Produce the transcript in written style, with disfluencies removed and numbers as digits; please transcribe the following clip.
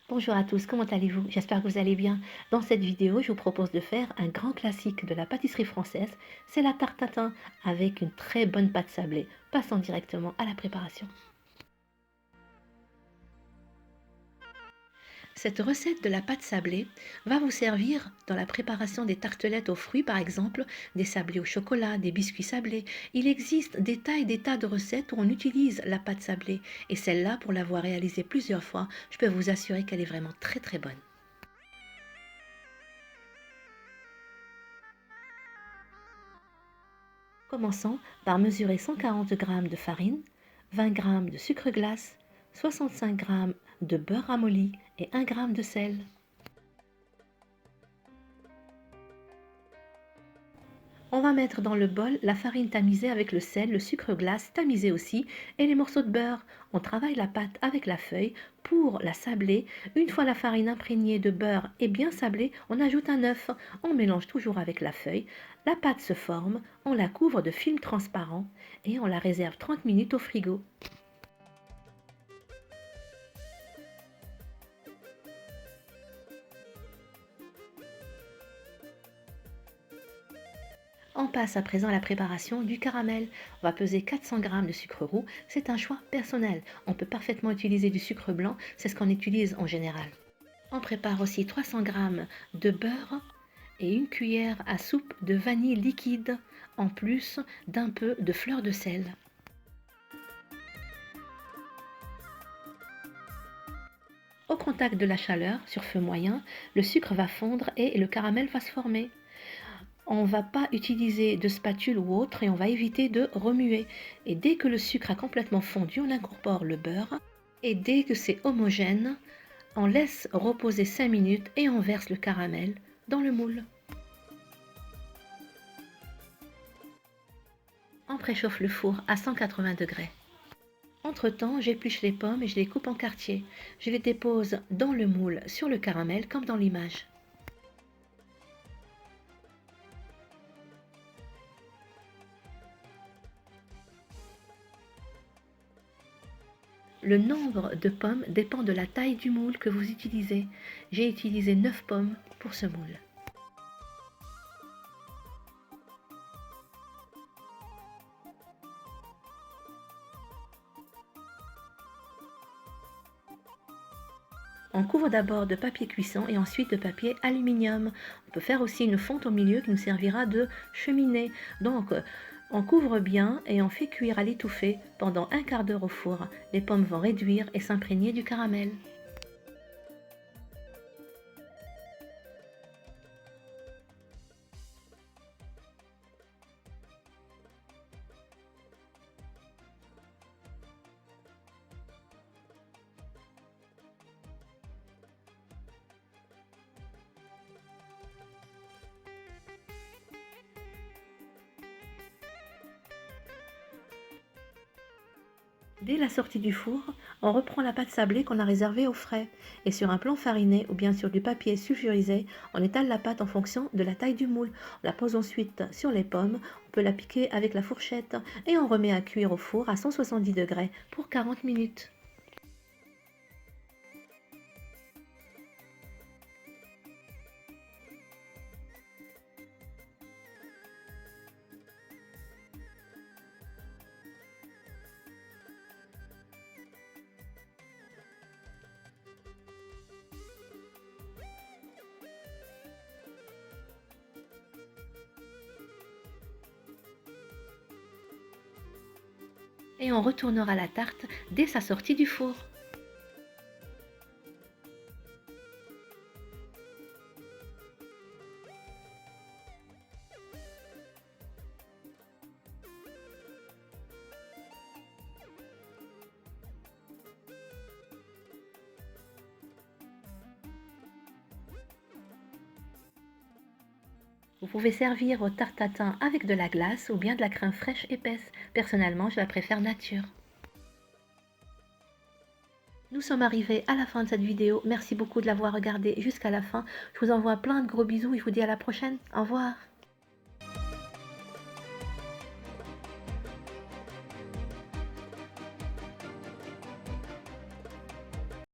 Bonjour à tous, comment allez-vous? J'espère que vous allez bien. Dans cette vidéo, je vous propose de faire un grand classique de la pâtisserie française, c'est la tarte tatin avec une très bonne pâte sablée. Passons directement à la préparation. Cette recette de la pâte sablée va vous servir dans la préparation des tartelettes aux fruits par exemple, des sablés au chocolat, des biscuits sablés. Il existe des tas de recettes où on utilise la pâte sablée et celle-là, pour l'avoir réalisée plusieurs fois, je peux vous assurer qu'elle est vraiment très bonne. Commençons par mesurer 140 g de farine, 20 g de sucre glace, 65 g de beurre ramolli et 1 g de sel. On va mettre dans le bol la farine tamisée avec le sel, le sucre glace tamisé aussi et les morceaux de beurre. On travaille la pâte avec la feuille pour la sabler. Une fois la farine imprégnée de beurre et bien sablée, on ajoute un œuf. On mélange toujours avec la feuille. La pâte se forme, on la couvre de film transparent et on la réserve 30 minutes au frigo. On passe à présent à la préparation du caramel. On va peser 400 g de sucre roux. C'est un choix personnel. On peut parfaitement utiliser du sucre blanc, c'est ce qu'on utilise en général. On prépare aussi 300 g de beurre et une cuillère à soupe de vanille liquide, en plus d'un peu de fleur de sel. Au contact de la chaleur, sur feu moyen, le sucre va fondre et le caramel va se former. On ne va pas utiliser de spatule ou autre et on va éviter de remuer. Et dès que le sucre a complètement fondu, on incorpore le beurre. Et dès que c'est homogène, on laisse reposer 5 minutes et on verse le caramel dans le moule. On préchauffe le four à 180 degrés. Entre-temps, j'épluche les pommes et je les coupe en quartiers. Je les dépose dans le moule sur le caramel comme dans l'image. Le nombre de pommes dépend de la taille du moule que vous utilisez. J'ai utilisé 9 pommes pour ce moule. On couvre d'abord de papier cuisson et ensuite de papier aluminium. On peut faire aussi une fonte au milieu qui nous servira de cheminée. Donc, on couvre bien et on fait cuire à l'étouffée pendant un quart d'heure au four. Les pommes vont réduire et s'imprégner du caramel. Dès la sortie du four, on reprend la pâte sablée qu'on a réservée au frais et sur un plan fariné ou bien sur du papier sulfurisé, on étale la pâte en fonction de la taille du moule. On la pose ensuite sur les pommes, on peut la piquer avec la fourchette et on remet à cuire au four à 170 degrés pour 40 minutes. Et on retournera la tarte dès sa sortie du four. Vous pouvez servir vos tartes tatin avec de la glace ou bien de la crème fraîche épaisse. Personnellement, je la préfère nature. Nous sommes arrivés à la fin de cette vidéo. Merci beaucoup de l'avoir regardée jusqu'à la fin. Je vous envoie plein de gros bisous et je vous dis à la prochaine. Au revoir.